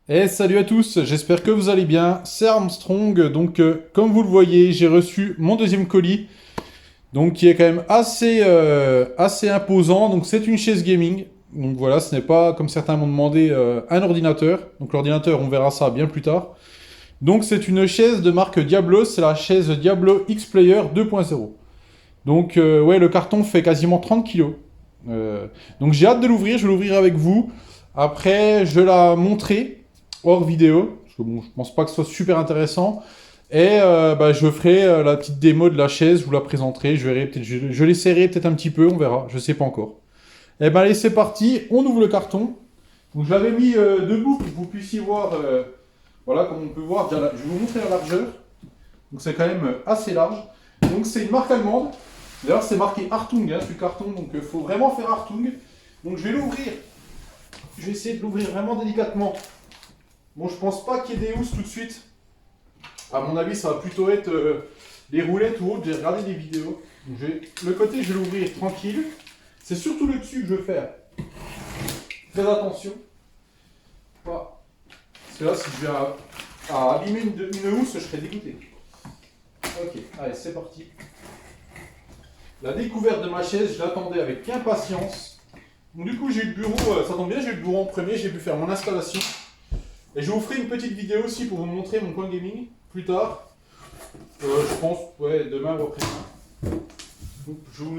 Et salut à tous, j'espère que vous allez bien. C'est Armstrong, donc comme vous le voyez, j'ai reçu mon deuxième colis, donc qui est quand même assez imposant. Donc c'est une chaise gaming. Donc voilà, ce n'est pas comme certains m'ont demandé un ordinateur. Donc l'ordinateur, on verra ça bien plus tard. Donc c'est une chaise de marque Diablo, c'est la chaise Diablo X-Player 2.0. Donc ouais, le carton fait quasiment 30 kilos. Donc j'ai hâte de l'ouvrir, je vais l'ouvrir avec vous. Après, je la montrer hors vidéo, parce que bon, je pense pas que ce soit super intéressant. Et bah, je ferai la petite démo de la chaise, je vous la présenterai, je verrai peut-être, je l'essaierai peut-être un petit peu, on verra, je sais pas encore. Et ben allez, c'est parti, on ouvre le carton. Donc je l'avais mis debout pour que vous puissiez voir, voilà, comme on peut voir, je vais vous montrer la largeur. Donc c'est quand même assez large. Donc c'est une marque allemande. D'ailleurs c'est marqué Hartung hein, sur le carton, donc il faut vraiment faire Hartung. Donc je vais l'ouvrir. Je vais essayer de l'ouvrir vraiment délicatement. Bon, je pense pas qu'il y ait des housses tout de suite. À mon avis, ça va plutôt être les roulettes ou autres. J'ai regardé des vidéos. Donc, le côté, je vais l'ouvrir tranquille. C'est surtout le dessus que je veux faire. Très attention. Voilà. Parce que là, si je vais à abîmer une housse, je serais dégoûté. Ok, allez, c'est parti. La découverte de ma chaise, je l'attendais avec impatience. Donc, du coup, j'ai eu le bureau, ça tombe bien, j'ai eu le bureau en premier, j'ai pu faire mon installation. Et je vous ferai une petite vidéo aussi pour vous montrer mon coin gaming plus tard. Je pense, ouais, demain ou après-demain. Donc,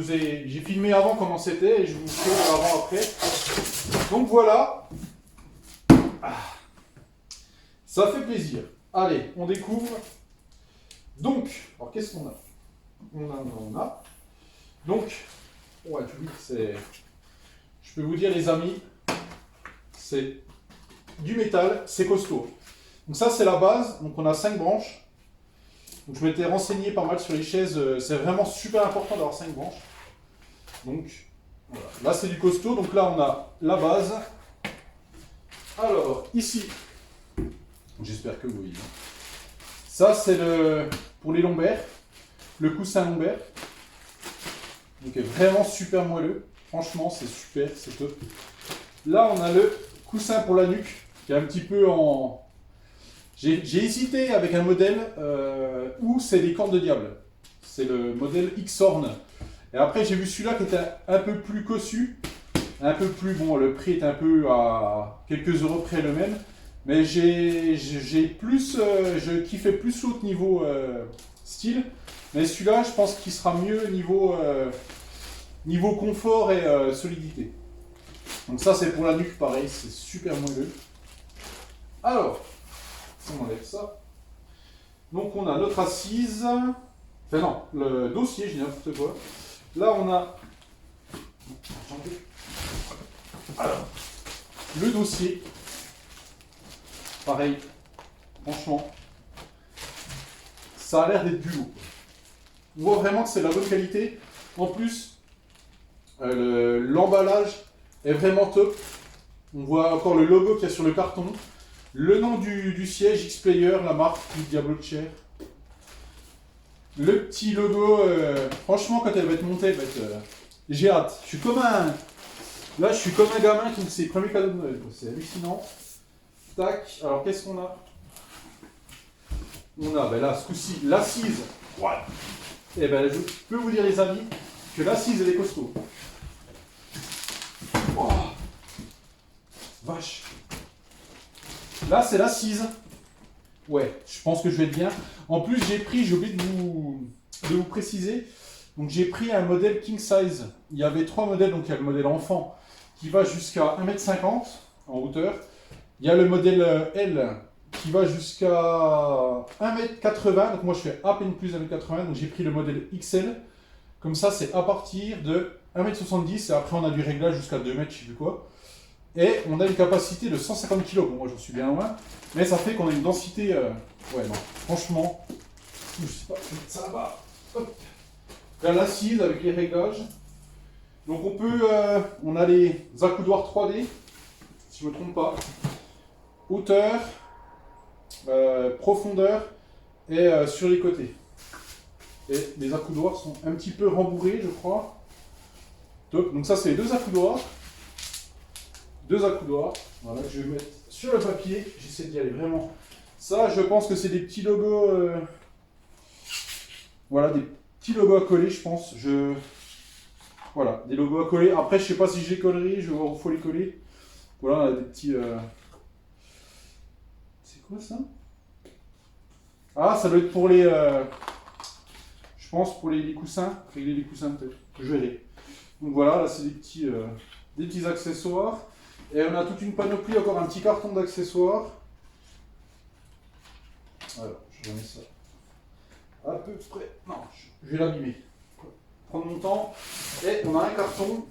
j'ai filmé avant comment c'était et je vous ferai avant-après. Donc voilà. Ah, ça fait plaisir. Allez, on découvre. Donc, alors qu'est-ce qu'on a? On a. Donc, ouais, tu dis que c'est. Je peux vous dire, les amis, c'est du métal, c'est costaud. Donc ça, c'est la base. Donc on a 5 branches. Donc je m'étais renseigné pas mal sur les chaises. C'est vraiment super important d'avoir 5 branches. Donc voilà. Là, c'est du costaud. Donc là, on a la base. Alors, ici, j'espère que vous voyez. Ça, c'est pour les lombaires. Le coussin lombaire. Donc, est vraiment super moelleux. Franchement, c'est super, c'est top. Là, on a le coussin pour la nuque, qui est un petit peu en... J'ai hésité avec un modèle où c'est des cornes de diable. C'est le modèle X-Horn. Et après, j'ai vu celui-là qui était un peu plus cossu. Un peu plus, bon, le prix est un peu à quelques euros près le même. Mais j'ai plus, je kiffais plus l'autre niveau style. Mais celui-là, je pense qu'il sera mieux niveau confort et solidité. Donc ça, c'est pour la nuque, pareil, c'est super moelleux. Alors, on enlève ça. Donc on a notre assise. Enfin non, le dossier, je dis n'importe quoi. Là, on a... Alors, le dossier. Pareil, franchement, ça a l'air d'être du lourd. On voit vraiment que c'est de la bonne qualité. En plus, l'emballage est vraiment top. On voit encore le logo qu'il y a sur le carton. Le nom du siège, X-Player, la marque du Diablo Chair. Le petit logo, franchement, quand elle va être montée, elle va être... j'ai hâte. Là, je suis comme un gamin qui me ses premiers cadeaux de Noël. C'est hallucinant. Tac. Alors, qu'est-ce qu'on a? On a, ben là, ce coup-ci, l'assise. Ouais. Et ben, je peux vous dire, les amis, que l'assise, elle est costaud. Oh, vache. Là, c'est l'assise. Ouais, je pense que je vais être bien. En plus, j'ai oublié de vous préciser. Donc, j'ai pris un modèle king size. Il y avait 3 modèles. Donc, il y a le modèle enfant qui va jusqu'à 1,50 m en hauteur. Il y a le modèle L qui va jusqu'à 1,80 m. Donc, moi, je fais à peine plus 1,80 m. Donc, j'ai pris le modèle XL. Comme ça, c'est à partir de 1,70 m. Et après, on a du réglage jusqu'à 2 mètres, je sais plus quoi. Et on a une capacité de 150 kg. Bon, moi, j'en suis bien loin. Mais ça fait qu'on a une densité... ouais, non. Franchement, je sais pas, je vais mettre ça là-bas. Hop. Là, l'assise avec les réglages. Donc, on a les accoudoirs 3D, si je ne me trompe pas. Hauteur, profondeur et sur les côtés. Et les accoudoirs sont un petit peu rembourrés, je crois. Top. Donc, ça, c'est les 2 accoudoirs. deux accoudoirs. Voilà, que je vais mettre sur le papier. J'essaie d'y aller vraiment. Ça, je pense que c'est des petits logos. Voilà, des petits logos à coller, je pense. Voilà, des logos à coller. Après, je sais pas si je les collerai, je vais voir où il faut les coller. Voilà, on a des petits. C'est quoi ça? Ah, ça doit être pour les. Je pense pour les coussins. Régler les coussins peut-être. Je verrai. Donc voilà, là c'est des petits accessoires. Et on a toute une panoplie, encore un petit carton d'accessoires. Alors, je remets ça à peu près. Non, je vais l'abîmer. Prendre mon temps. Et on a un carton.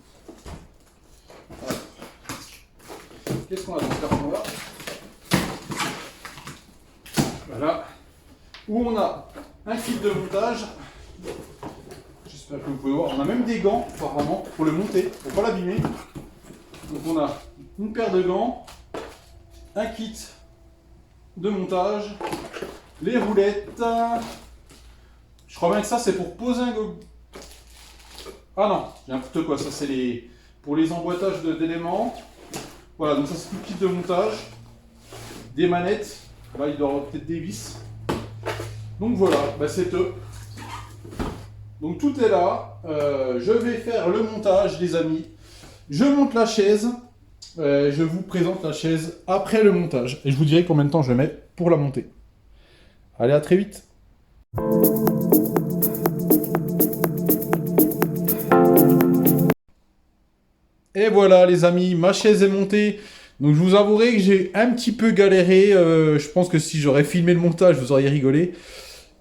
Alors, qu'est-ce qu'on a dans ce carton-là? Voilà. Où on a un kit de montage. J'espère que vous pouvez voir. On a même des gants, apparemment, pour le monter, pour ne pas l'abîmer. Donc on a une paire de gants, un kit de montage, les roulettes. Je crois bien que ça c'est pour poser un go. Ah non, j'ai n'importe quoi. Ça c'est pour les emboîtages d'éléments. Voilà, donc ça c'est tout le kit de montage. Des manettes. Là il doit y avoir peut-être des vis. Donc voilà, bah, c'est top. Donc tout est là. Je vais faire le montage, les amis. Je monte la chaise. Je vous présente la chaise après le montage. Et je vous dirai combien de temps je mets pour la monter. Allez, à très vite. Et voilà les amis, ma chaise est montée. Donc je vous avouerai que j'ai un petit peu galéré. Je pense que si j'aurais filmé le montage, vous auriez rigolé.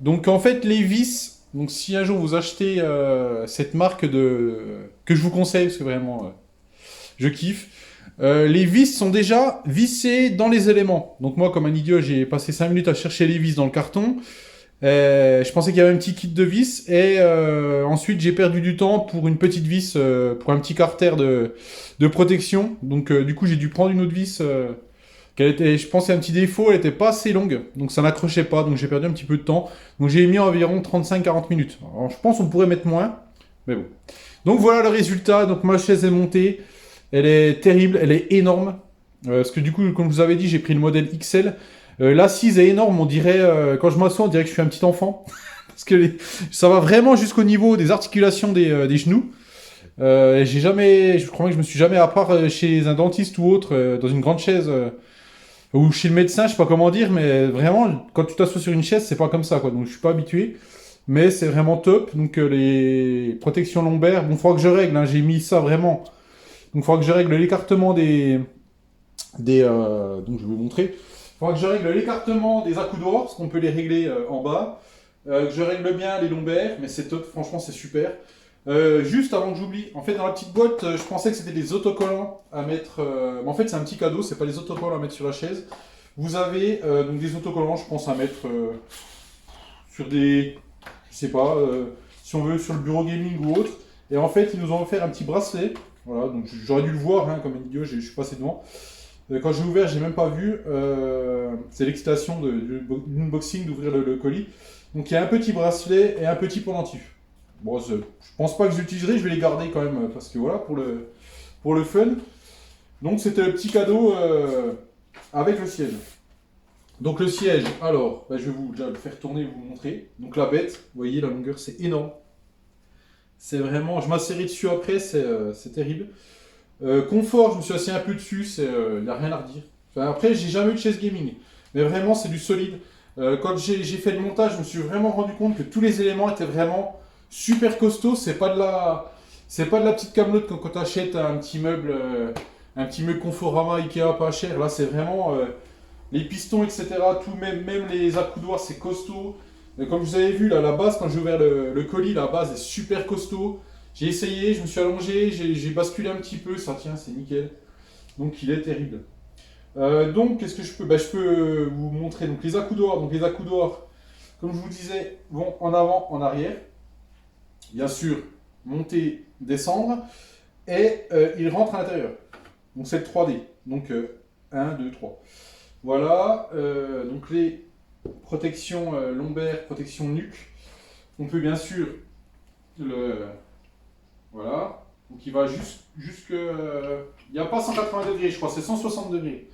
Donc en fait les vis, donc si un jour vous achetez cette marque que je vous conseille, parce que vraiment je kiffe, les vis sont déjà vissées dans les éléments. Donc moi comme un idiot j'ai passé 5 minutes à chercher les vis dans le carton. Je pensais qu'il y avait un petit kit de vis et ensuite j'ai perdu du temps pour une petite vis, pour un petit carter de protection. Donc du coup j'ai dû prendre une autre vis je pense qu'il y a un petit défaut, elle n'était pas assez longue, donc ça n'accrochait pas, donc j'ai perdu un petit peu de temps. Donc j'ai mis environ 35-40 minutes. Alors je pense qu'on pourrait mettre moins, mais bon. Donc voilà le résultat, donc ma chaise est montée, elle est terrible, elle est énorme. Parce que du coup, comme je vous avais dit, j'ai pris le modèle XL. L'assise est énorme, on dirait, quand je m'assois, on dirait que je suis un petit enfant. Parce que ça va vraiment jusqu'au niveau des articulations des genoux. Je crois que je me suis jamais, à part chez un dentiste ou autre, dans une grande chaise, ou chez le médecin, je sais pas comment dire, mais vraiment, quand tu t'assois sur une chaise, c'est pas comme ça, quoi. Donc je suis pas habitué. Mais c'est vraiment top. Donc les protections lombaires, bon, il faudra que je règle, hein, j'ai mis ça vraiment. Donc il faudra que je règle l'écartement donc je vais vous montrer. Il faudra que je règle l'écartement des accoudoirs, parce qu'on peut les régler en bas. Que je règle bien les lombaires, mais c'est top, franchement c'est super. Juste avant que j'oublie, en fait dans la petite boîte, je pensais que c'était des autocollants à mettre. Mais en fait c'est un petit cadeau, c'est pas des autocollants à mettre sur la chaise. Vous avez donc des autocollants, je pense, à mettre sur des. Je sais pas, si on veut sur le bureau gaming ou autre. Et en fait ils nous ont offert un petit bracelet. Voilà, donc j'aurais dû le voir, hein, comme un idiot, je suis passé devant. Quand j'ai ouvert, j'ai même pas vu. C'est l'excitation de l'unboxing d'ouvrir le colis. Donc il y a un petit bracelet et un petit pendentif. Bon, je pense pas que j'utiliserai, je vais les garder quand même parce que voilà, pour le fun. Donc c'était le petit cadeau avec le siège. Donc le siège, alors, bah, je vais vous déjà le faire tourner et vous montrer. Donc la bête, vous voyez la longueur, c'est énorme. C'est vraiment, je m'asserai dessus après, c'est terrible. Confort, je me suis assis un peu dessus, il n'y a rien à redire. Enfin, après, j'ai jamais eu de chaise gaming, mais vraiment, c'est du solide. Quand j'ai fait le montage, je me suis vraiment rendu compte que tous les éléments étaient vraiment super costauds. C'est pas de la petite camelote quand tu achètes un petit meuble Conforama Ikea pas cher. Là, c'est vraiment les pistons, etc. Tout, même les accoudoirs, c'est costaud. Comme vous avez vu, là, la base, quand j'ai ouvert le colis, la base est super costaud. J'ai essayé, je me suis allongé, j'ai basculé un petit peu, ça tient, c'est nickel. Donc il est terrible. Donc qu'est-ce que je peux je peux vous montrer donc les accoudoirs. Donc les accoudoirs, comme je vous disais, vont en avant, en arrière. Bien sûr, monter, descendre. Et ils rentrent à l'intérieur. Donc c'est le 3D. Donc 1, 2, 3. Voilà. Donc les protections lombaires, protection nuque. On peut bien sûr voilà. Donc il va jusque... il n'y a pas 180 degrés, je crois, c'est 160 degrés.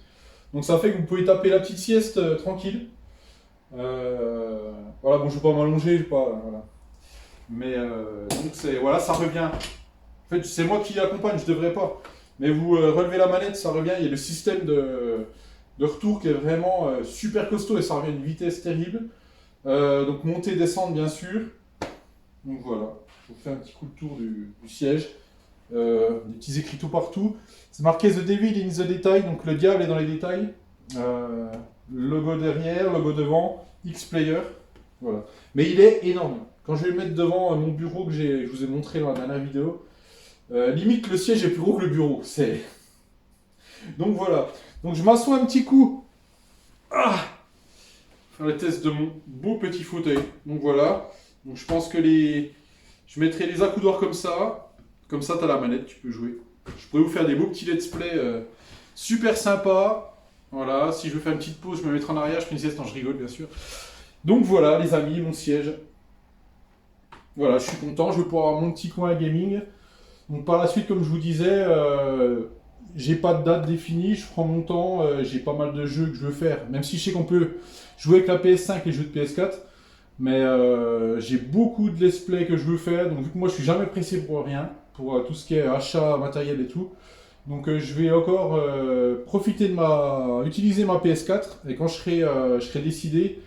Donc ça fait que vous pouvez taper la petite sieste tranquille. Voilà, bon, je ne vais pas m'allonger, voilà. Mais donc voilà, ça revient. En fait, c'est moi qui accompagne, je devrais pas. Mais vous relevez la manette, ça revient. Il y a le système de retour qui est vraiment super costaud et ça revient à une vitesse terrible. Donc monter, descendre, bien sûr. Donc voilà, je vous fais un petit coup de tour du siège. Des petits écrits tout partout. C'est marqué The Devil in the Detail, donc le diable est dans les détails. Logo derrière, logo devant, X-Player. Voilà. Mais il est énorme. Quand je vais le mettre devant mon bureau que je vous ai montré dans la dernière vidéo, limite le siège est plus gros que le bureau. Donc voilà. Donc je m'assois un petit coup. Faire le test de mon beau petit fauteuil. Donc voilà. Donc je pense que je mettrai les accoudoirs comme ça. Comme ça, tu as la manette, tu peux jouer. Je pourrais vous faire des beaux petits let's play super sympas. Voilà, si je veux faire une petite pause, je me mettrai en arrière, je fais une sieste, non, je rigole bien sûr. Donc voilà, les amis, mon siège. Voilà, je suis content, je vais pouvoir avoir mon petit coin à gaming. Donc par la suite, comme je vous disais, j'ai pas de date définie, je prends mon temps, j'ai pas mal de jeux que je veux faire. Même si je sais qu'on peut jouer avec la PS5 et les jeux de PS4. Mais j'ai beaucoup de let's play que je veux faire, donc vu que moi je suis jamais pressé pour rien, pour tout ce qui est achat matériel et tout. Donc je vais encore utiliser ma PS4 et quand je serai décidé,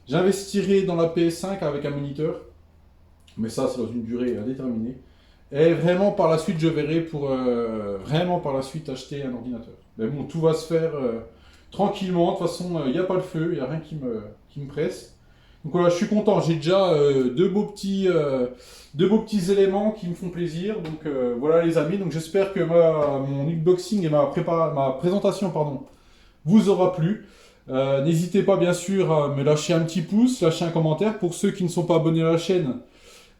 j'investirai dans la PS5 avec un moniteur. Mais ça c'est dans une durée indéterminée. Et vraiment par la suite je verrai pour vraiment par la suite acheter un ordinateur. Mais bon, tout va se faire tranquillement, de toute façon il n'y a pas le feu, il n'y a rien qui me presse. Donc voilà, je suis content, j'ai déjà deux beaux petits éléments qui me font plaisir. Donc voilà les amis, donc j'espère que mon unboxing et ma présentation vous aura plu. N'hésitez pas bien sûr à me lâcher un petit pouce, lâcher un commentaire. Pour ceux qui ne sont pas abonnés à la chaîne,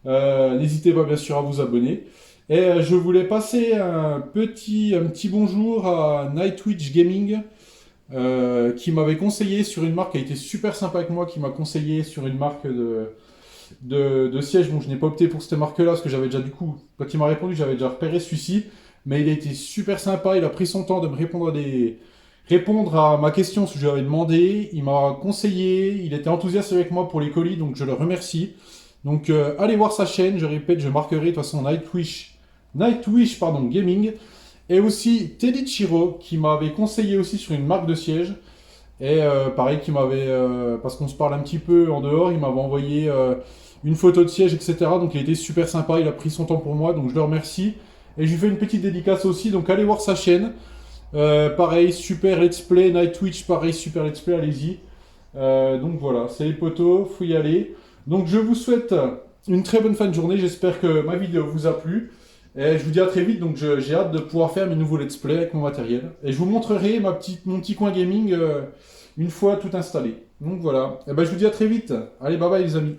n'hésitez pas bien sûr à vous abonner. Et je voulais passer un petit bonjour à Nightwitch Gaming. Qui m'avait conseillé sur une marque qui a été super sympa avec moi, qui m'a conseillé sur une marque de siège. Bon, je n'ai pas opté pour cette marque-là parce que j'avais déjà du coup, quand il m'a répondu, j'avais déjà repéré celui-ci. Mais il a été super sympa, il a pris son temps de me répondre à ma question, ce que je lui avais demandé. Il m'a conseillé, il était enthousiaste avec moi pour les colis, donc je le remercie. Donc allez voir sa chaîne, je répète, je marquerai de toute façon Nightwish Gaming. Et aussi Tedichiro qui m'avait conseillé aussi sur une marque de siège. Et pareil, parce qu'on se parle un petit peu en dehors, il m'avait envoyé une photo de siège, etc. Donc il a été super sympa, il a pris son temps pour moi, donc je le remercie. Et je lui fais une petite dédicace aussi, donc allez voir sa chaîne. Pareil, super let's play, Nightwitch, pareil, super let's play, allez-y. Donc voilà, c'est les potos, faut y aller. Donc je vous souhaite une très bonne fin de journée, j'espère que ma vidéo vous a plu. Et je vous dis à très vite, donc j'ai hâte de pouvoir faire mes nouveaux let's play avec mon matériel. Et je vous montrerai mon petit coin gaming une fois tout installé. Donc voilà, et ben je vous dis à très vite. Allez, bye bye les amis.